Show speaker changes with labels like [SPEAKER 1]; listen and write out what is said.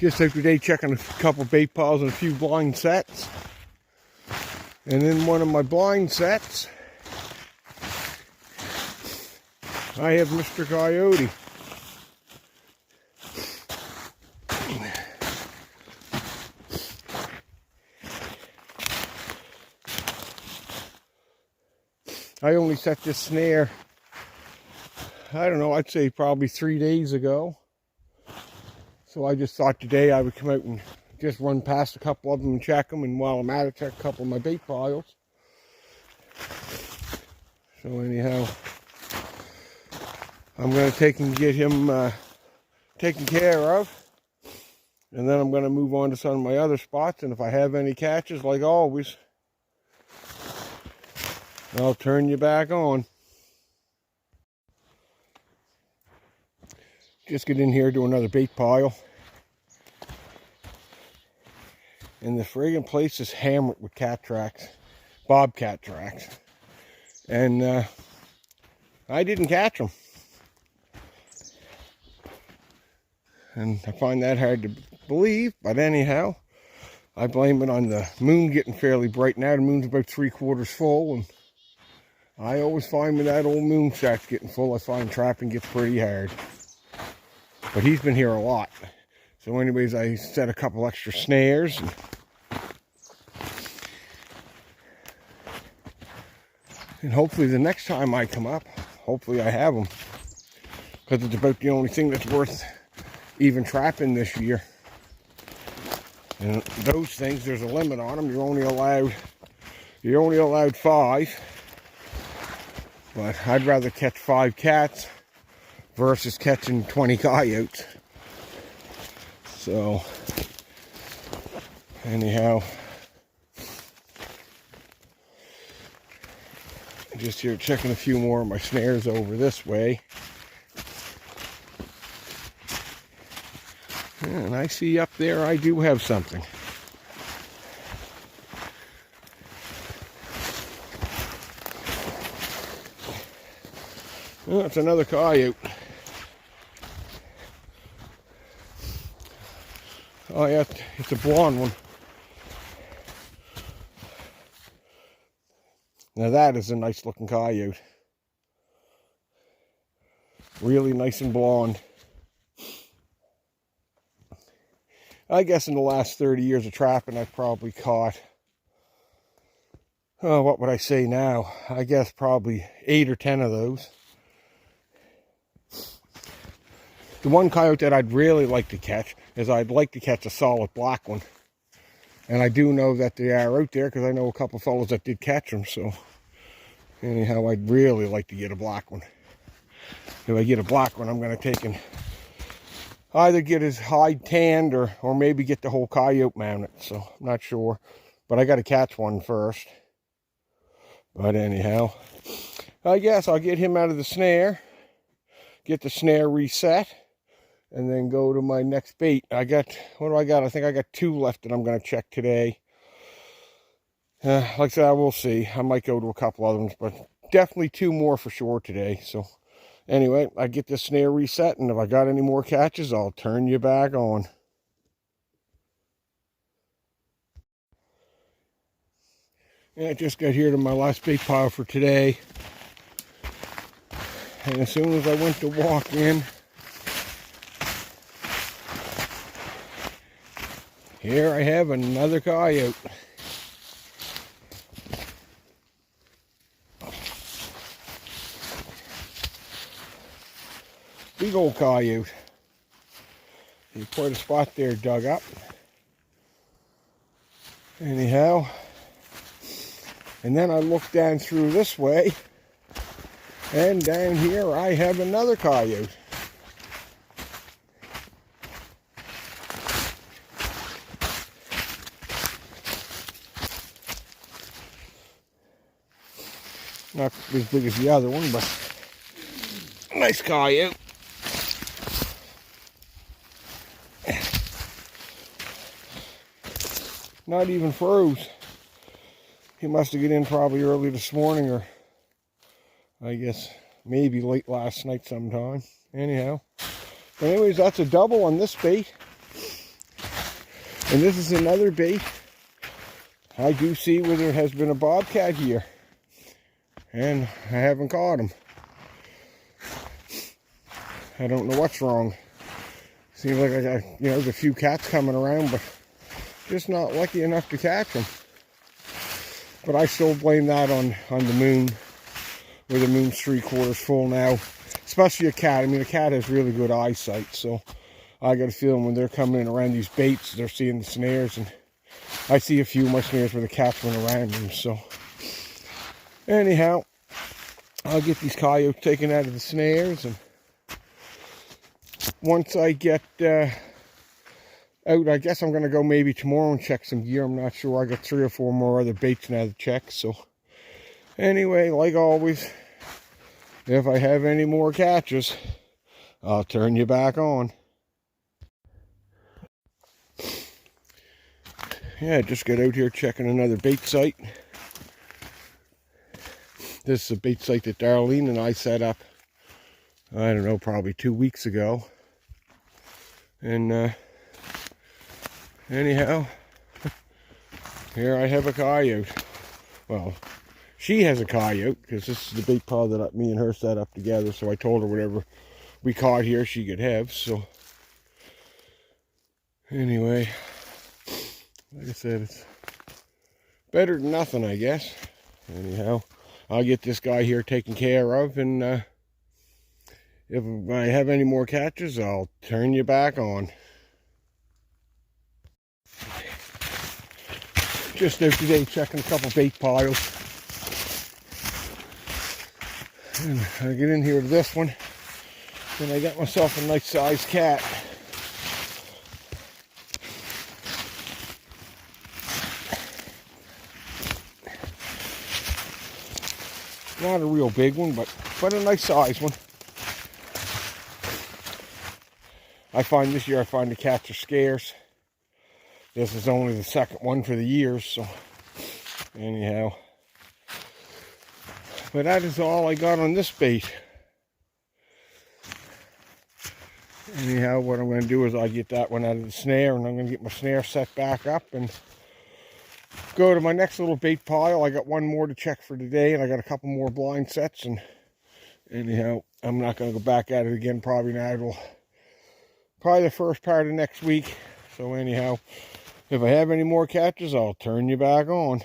[SPEAKER 1] Just out today checking a couple bait piles and a few blind sets. And in one of my blind sets, I have Mr. Coyote. I only set this snare, I don't know, I'd say probably 3 days ago. So I just thought today I would come out and just run past a couple of them and check them. And while I'm at it, check a couple of my bait piles. So anyhow, I'm going to take and get him taken care of. And then I'm going to move on to some of my other spots. And if I have any catches, like always, I'll turn you back on. Just get in here, do another bait pile. And the friggin' place is hammered with cat tracks, bobcat tracks. And I didn't catch them. And I find that hard to believe, but anyhow, I blame it on the moon getting fairly bright now. The moon's about 3/4 full, and I always find when that old moon starts getting full, I find trapping gets pretty hard. But he's been here a lot. So anyways, I set a couple extra snares. And hopefully the next time I come up, hopefully I have them. Because it's about the only thing that's worth even trapping this year. And those things, there's a limit on them. You're only allowed 5. But I'd rather catch 5 cats versus catching 20 coyotes. So anyhow, just here checking a few more of my snares over this way. And I see up there I do have something. Oh, it's another coyote. Oh yeah, it's a blonde one. Now that is a nice looking coyote. Really nice and blonde. I guess in the last 30 years of trapping, I've probably caught, oh, what would I say now? I guess probably 8 or 10 of those. The one coyote that I'd really like to catch is I'd like to catch a solid black one. And I do know that they are out there because I know a couple of fellows that did catch them. So anyhow, I'd really like to get a black one. If I get a black one, I'm going to take and either get his hide tanned or maybe get the whole coyote mounted. So I'm not sure. But I got to catch one first. But anyhow, I guess I'll get him out of the snare. Get the snare reset. And then go to my next bait. I got, what do I got? I think I got 2 left that I'm going to check today. Like I said, I will see. I might go to a couple other ones, but definitely 2 more for sure today. So anyway, I get this snare reset, and if I got any more catches, I'll turn you back on. And I just got here to my last bait pile for today. And as soon as I went to walk in, here I have another coyote. Big old coyote. There's quite a spot there dug up. Anyhow, and then I look down through this way, and down here I have another coyote. Not as big as the other one, but nice coyote. Not even froze. He must have got in probably early this morning, or I guess maybe late last night sometime. Anyhow. But anyways, that's a double on this bait. And this is another bait I do see where there has been a bobcat here. And I haven't caught him. I don't know what's wrong. Seems like I got, there's a few cats coming around, but just not lucky enough to catch them. But I still blame that on the moon, where the moon's 3/4 full now. Especially a cat. I mean, a cat has really good eyesight, so I got a feeling when they're coming in around these baits, they're seeing the snares, and I see a few of my snares where the cats went around them. So anyhow, I'll get these coyotes taken out of the snares, and once I get out, I guess I'm going to go maybe tomorrow and check some gear. I'm not sure. I got 3 or 4 more other baits now to check. So anyway, like always, if I have any more catches, I'll turn you back on. Yeah, just got out here checking another bait site. This is a bait site that Darlene and I set up, I don't know, probably 2 weeks ago. And anyhow, here I have a coyote. Well, she has a coyote, because this is the bait pile that me and her set up together. So I told her whatever we caught here she could have. So anyway, like I said, it's better than nothing, I guess. Anyhow, I'll get this guy here taken care of, and if I have any more catches, I'll turn you back on. Just out today checking a couple bait piles. And I get in here to this one, and I got myself a nice sized cat. Not a real big one, but a nice size one. I find this year the cats are scarce. This is only the second one for the year, so anyhow. But that is all I got on this bait. Anyhow, what I'm going to do is I'll get that one out of the snare, and I'm going to get my snare set back up and go to my next little bait pile. I got one more to check for today, and I got a couple more blind sets. And anyhow, I'm not going to go back at it again probably now. It'll probably the first part of next week. So anyhow, if I have any more catches, I'll turn you back on.